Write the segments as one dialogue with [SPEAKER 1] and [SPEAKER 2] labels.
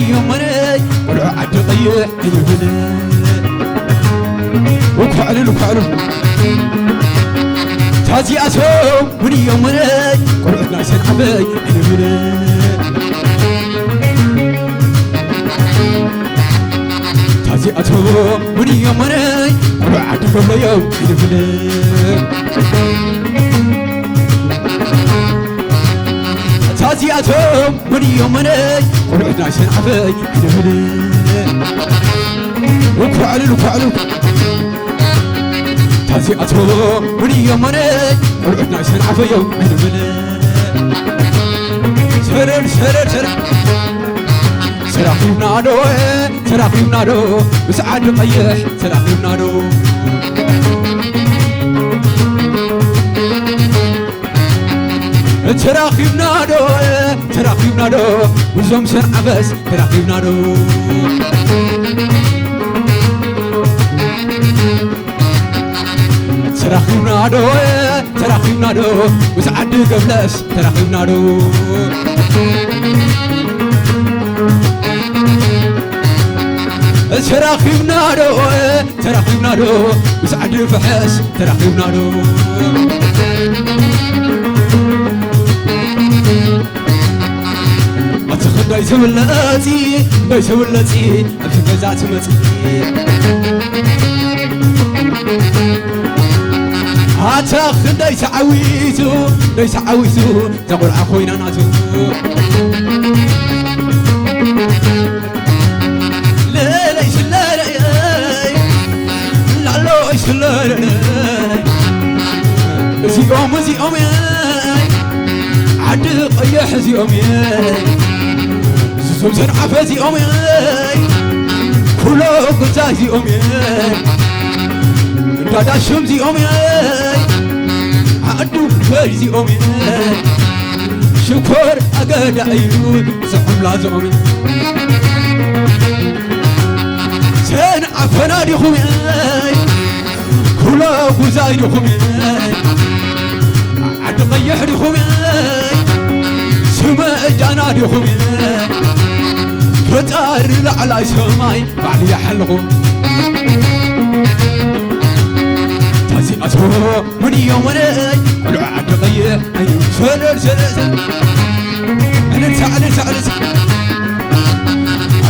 [SPEAKER 1] يوم مني قلع عد طيح ينبني وكعلن تازي أسوم من يوم مني قلع ناسن عبي ينبني تازي أسوم من يوم مني قلع عد طيح ينبني تازي أسوم من يوم مني قلع ناسن عبي ينبني وكعلن تازي أسوم من يوم مني قلع ناسن عبي ينبني سرر سراقي بنادو بسعاد طيح سراقي بنادو سراقي بنادو وزوم سن عبس سراقي بنادو سراقي بنادو وسعاد قبلس سراقي بنادو تراخي بنادو وسعد فحس تراخي بنادو ما تخد دايسو اللاتي أبشي قزات متي هاتاخد دايس عويتو تقول عخوينا ناتو زيوم عد قيح زيوم زوم سنعفة زيوم كله قزا زيوم دادا شم زيوم عدو فر زيوم شكر أقاد عيون زحم لازم سنعفة ناديهم كله قزا زيوم طيح لكم سماء جانا لكم فتار على سماي بعد يحلقوا تازي أسوه من يوم مني عد طيح سلر أنا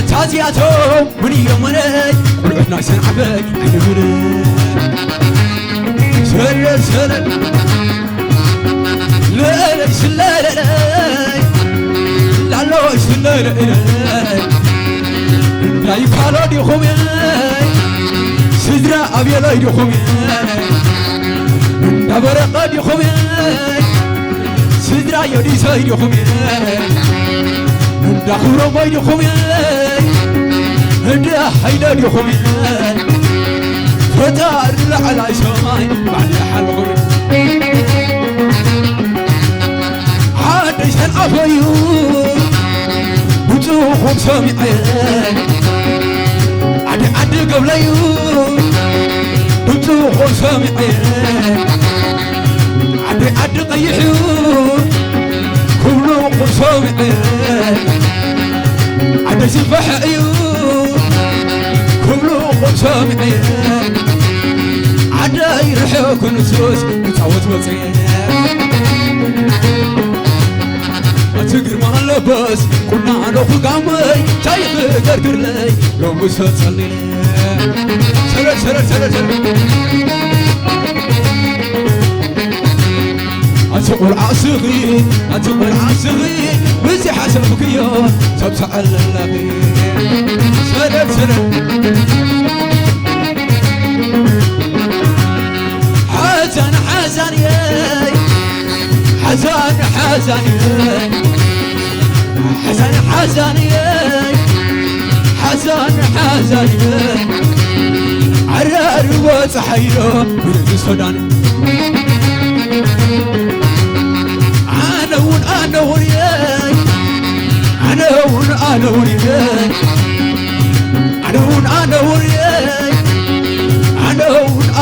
[SPEAKER 1] تازي أسوه من يوم مني عدنا سنعبي سلر لا يقالوا دي خومي سدرا أبي لا دي خومي دبرق دي خومي سدرا يدي ساي دي خومي دخورو باي دي خومي هدا حيدا دي خومي فتار على سماي بعد حلقه عادش العفيو بتوخم سامعين عد قبليو بتوخم سامعين عد قيحيو كلهم سامعين عد سفحيو كلهم سامعين عد يرحيو كل سوس بتعوت بطين تقر ما لبس كنا نخو قامي شايف قرقر لي لو مش هتصلي سرر أتقول عاصغي وزي حسبك يا سبسع اللغي سرر حزن ياي حزن عرار وصحيرو من السودان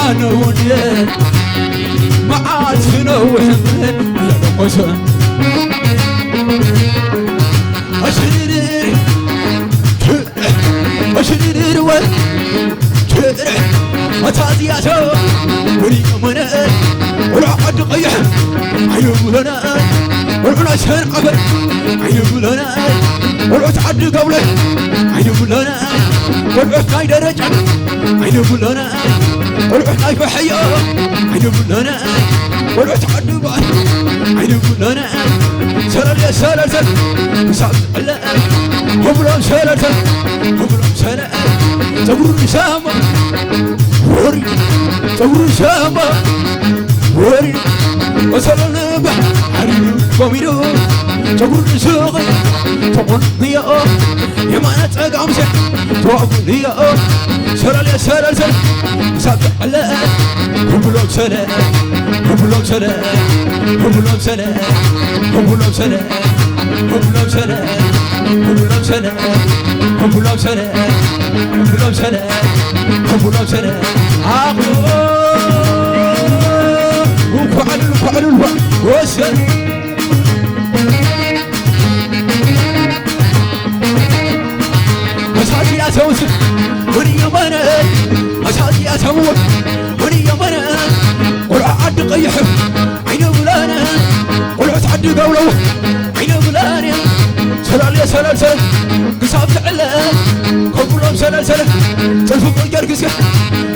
[SPEAKER 1] أنون ياي ما عاد نوح من لقصن سن عبر عين بلنا ولعت عد قبله عين بلنا ولعت ناي درجة عين بلنا ولعت ناي فحيا عين بلنا ولعت عد بعد عين بلنا سلال يا سلال سلال سعد الله هبلان سلال سلال هبلان سلال تقول سامة وري تقول سامة وري وصلنا به حريم قميرو تقول ساقي تقول ضياء يا ما نتقام سح تقول ضياء سلال يا سلال سلال سعد الله هبلان سلال هبلان سلال هبلان سلال هبلان سلال هبلان سلال هبلان سلال هبلان سلال هبلان سلال هبلان سلال وفعلوا وسل مساجي يا سوس وني يمنا مساجي يا سوس وني يمنا والعد قيح عين بلانا والعد عد قولو عين بلانا سلال يا سلال سلال قصاب تعلا كبرهم سلال سلال تلفق الجرقس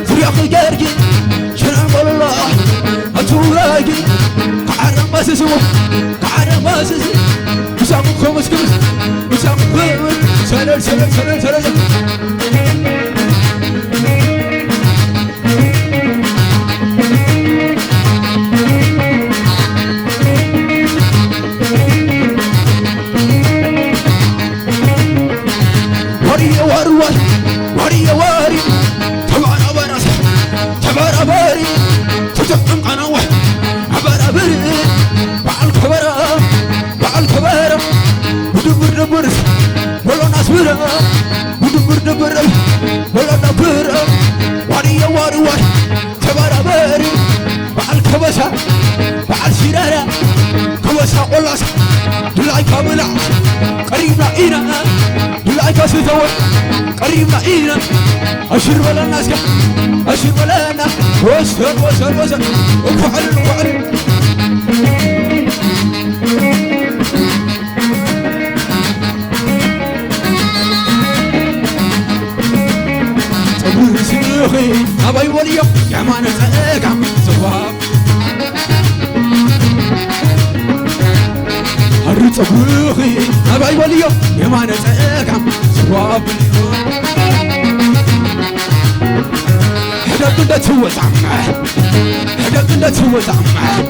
[SPEAKER 1] فرياق الجرقي شنان والله أتولاقي كعرم باسسو كعرم باسسو مسامكم مسكمس مسامكم سلال سلال سلال سلال وري واري تبع أبرز تبع أبري تتقم أنا واحد أبر أبري بعل كبرة بعل كبرة ودبر دبر ولا ناس برا ودبر دبر ولا نبر وري واري تبع أبري بعل كبسة بعل سيرة كبسة ولا سا دلعي كاملة قريبنا إينا دلعي كاسدور قريبنا إينا أشير ولا الناس أشير ولا أنا وسر وسر وسر وفعل وفعل تقول سنوخي أبي وليو يا ما نسأك عم سواب هرت أبوخي أبي وليو يا ما نسأك عم سواب حدا كنت توت عمه حدا كنت توت عمه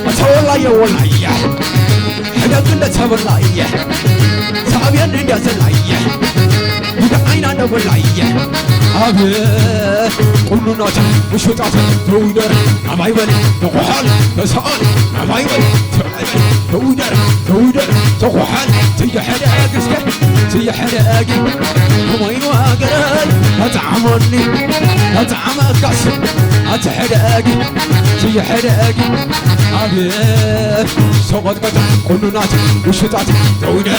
[SPEAKER 1] أتولى يا ولاية حدا كنت تولى صعب يندي زلاية ودعين أنا ولاية أبي كل ناس مش وتعت تودر ما يبني تقحل تسأل ما يبني تودر تودر تقحل تيجي حدا أجسك تيجي حدا أجي وما ينواجر أتعمرني أتعمر قص أتحدا أجي تيجي حدا أجي أبي سقط قطع كل ناس مش وتعت تودر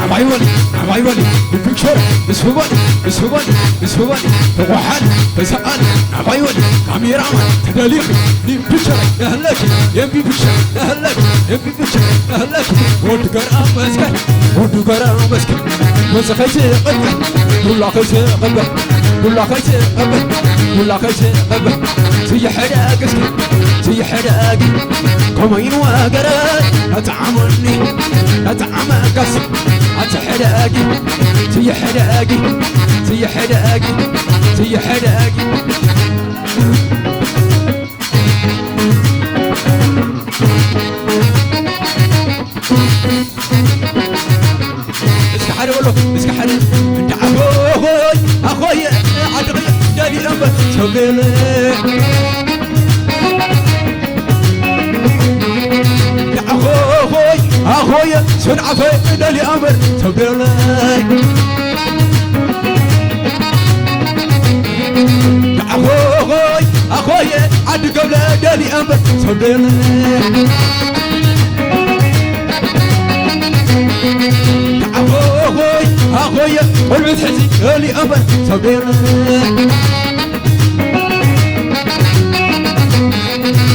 [SPEAKER 1] ما يبني بفكر بس هو تقحل تسأل ما يبني كاميرا تدليق بفكر أهلك يبي بفكر أهلك يبي بفكر أهلك ودقر أمسك ودقر أمسك مسخيت قبل ولا خيت قبل ولا خيت قبل ولا خيت قبل تي حدا قسك تي حدا كمين وقرا أتعاملني أتعامل قسك أتحدا تي حدا تي حدا تي حدا اسكحر ولو اسكحر انت اخوي عدغي دالي امبر سوقيلي اخوي سنعفي دالي امبر سوقيلي اخوي عد قبل دالي امبر سوقيلي أخويا والبيت حزي اللي أبر صبيرنا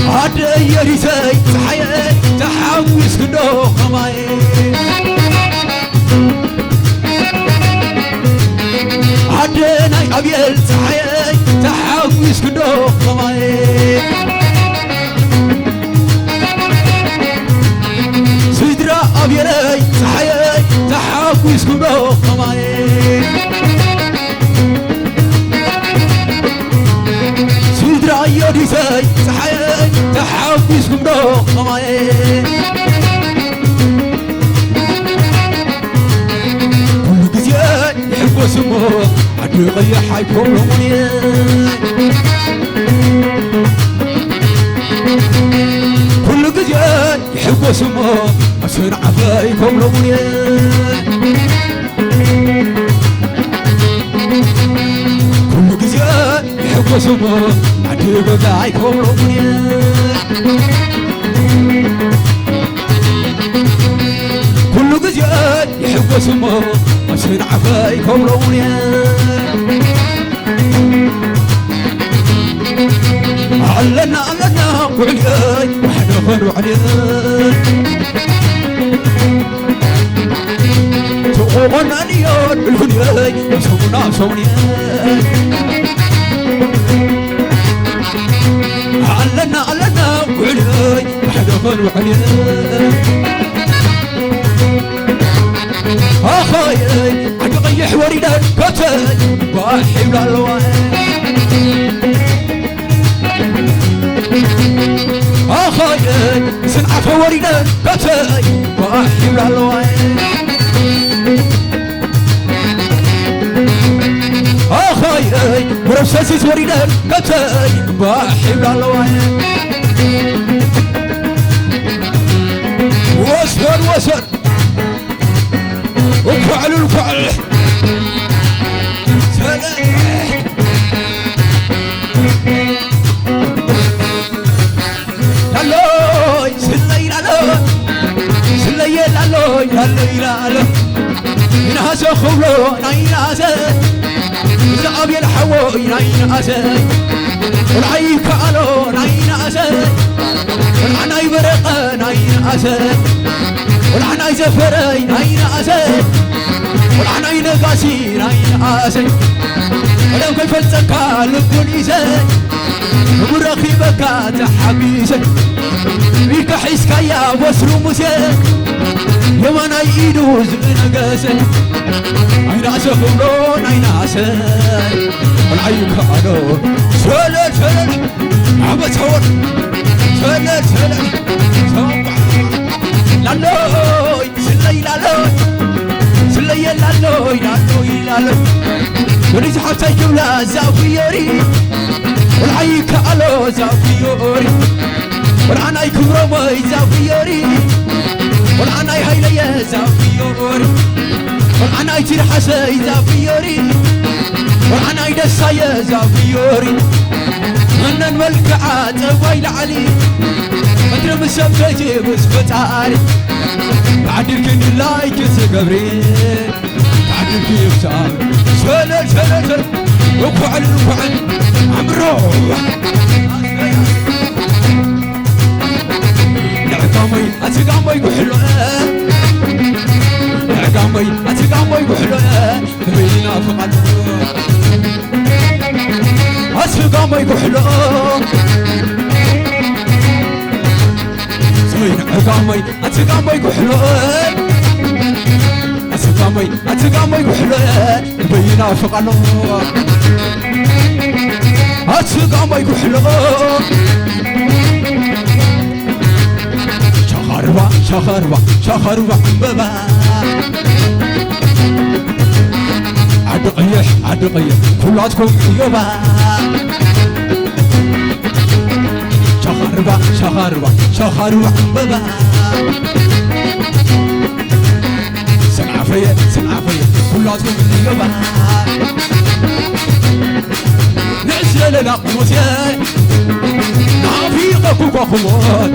[SPEAKER 1] عاد يا ريساي صحيح تحوس كدو خماي عدنا أبيل صحيح تحوس كدو خماي سيدرا أبيل صحيح تحوس كدو خماي سيدرا يودي صحيح تحوس كدو خماي وسمو عدو غيح حيكون لمني كل قزيان يحب وسمو أسر عفايكم لمني كل قزيان يحب وسمو عدو غيحكم لمني كل قزيان يحب وسمو أسر عفايكم لوني علنا وعلياي وحنا خلو علياي تقومنا نيان بالفنياي يسونا سونياي علنا وعلياي وحنا خلو علياي أخاي أتغيح وريدا كتاي باحي بالالوان أخاي سنعة وريدا كتاي باحي بالالوان أخاي ورساسيس وريدا كتاي باحي بالالوان وسر وفعل لالوي سلي لالوي ينهاس خولو نايناس زعب يلحوي نايناس والعي كالو نايناس والعناي برق نايناس والعناي زفري نايناس والعناي نقاسي نايناس ولو كيف الزكاة لكل إيسان مرخي بكا تحبيسا بيك حيسكا يا وسرو مسيك يوانا يدوز نقاسا عينا سخولون عينا ساي والعيو كالو سلل عبت هون سلل لالوي سلي لالوي وليس حتى جملة زافيوري والعي كالو زافيوري والعناي كبرمي زافيوري والعناي هيلي زافيوري والعناي ترحسي زافيوري والعناي دسايا زافيوري من الملكعات ويل علي مدرم السبتي بس فتاري بعدك اني لايك سقبري بعدك يفتار سلل وفعل عمرو نعقامي اتقامي بحلوة نعقامي اتقامي بحلوة بينا فقط اتقامي بحلوة أتقامي كحلوة أتقامي كحلوة بينا فقالو أتقامي كحلوة شخروا بابا عدقيح كلاتكم يوبا شخروا بابا سمع فيا كلاتكم يوبا نعزل لقمتي نعفيقكم وخمات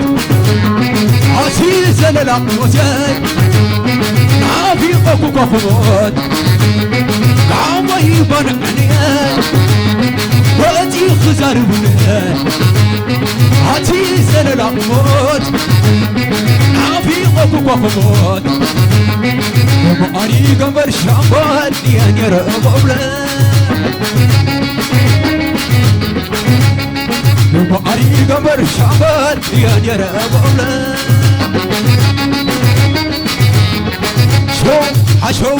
[SPEAKER 1] عزيز لقمتي نعفيقكم وخمات قامي بنعني وأتي خزاربنا هاتي زلل أموت نافي قوكو قوموت وماني قمر شامبات لياني ربولا وماني قمر شامبات لياني ربولا شو حشو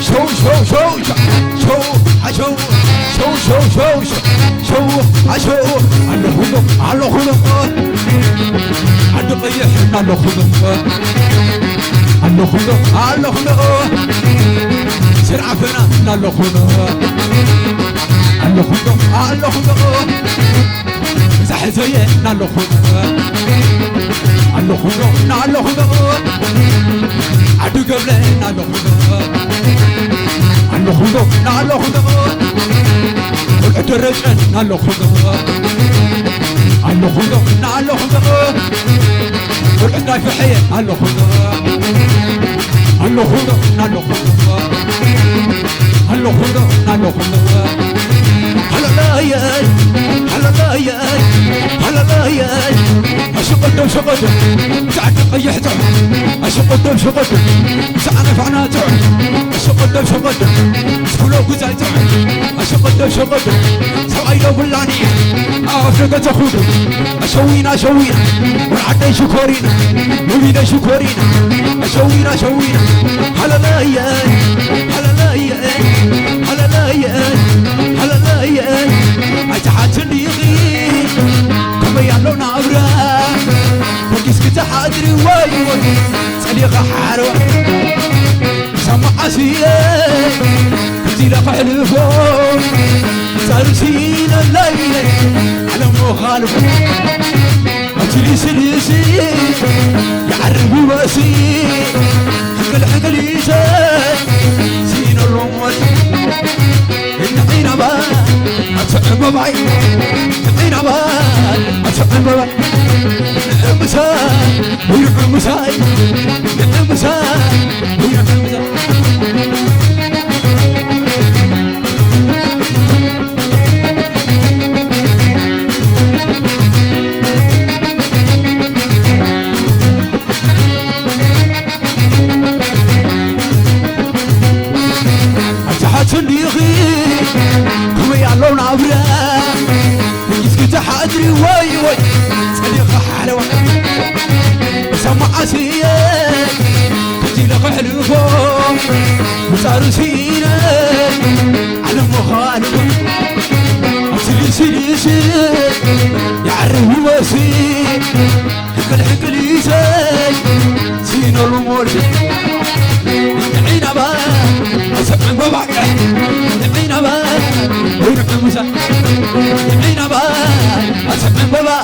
[SPEAKER 1] شو شو شو شو حشو شو شو شو شو حشو على خلق على خلق على قيح على خلق على خلق على خلق سرع فينا على خلق على خلق على خلق زحزية على خلق على خلق على خلق عدو قبلنا على خلق على خلق على خلق والعترجن على خلق على خلق على خلق والعتاي في حيه على خلق على خلق على خلق على خلق على خلق على لايل على لايل على لايل أشقدم شقدم ساعة قيحته أشقدم شقدم ساعة نفعناته أشقدم شقدم سكولو قزايته أشقدم شقدم سوايلو بلانية أفرقة أخوكم أشوينا أشوينا ونعدي شكورينا نريد شكورينا أشوينا أشوينا على لايل على لايل على لايل على لايل أتحات اليغين كما يعلو نعبرا وكيس كتحادري واي واي سليقة حاروا سمع عسيه كنتي لقى حلفون سارسين الليل على مخالف أتلي سليسي يعربي واسي حقل حقل يسان سين الرموت النعين بان أتعب بعي النعين بان أتعب بعي نعمسان ويعمسان نعمسان ويعمسان تحادري واي واي صديقة حلوة سمع عسية كنتي لقى حلوة وصار سينا على مخالفة أصلي سليسي يعرف واسي حكل حكل يساي سينا الأمور نعينا بقى أسمع بابا نعينا بقى ونعمل مسا نعينا بقى أسمع بابا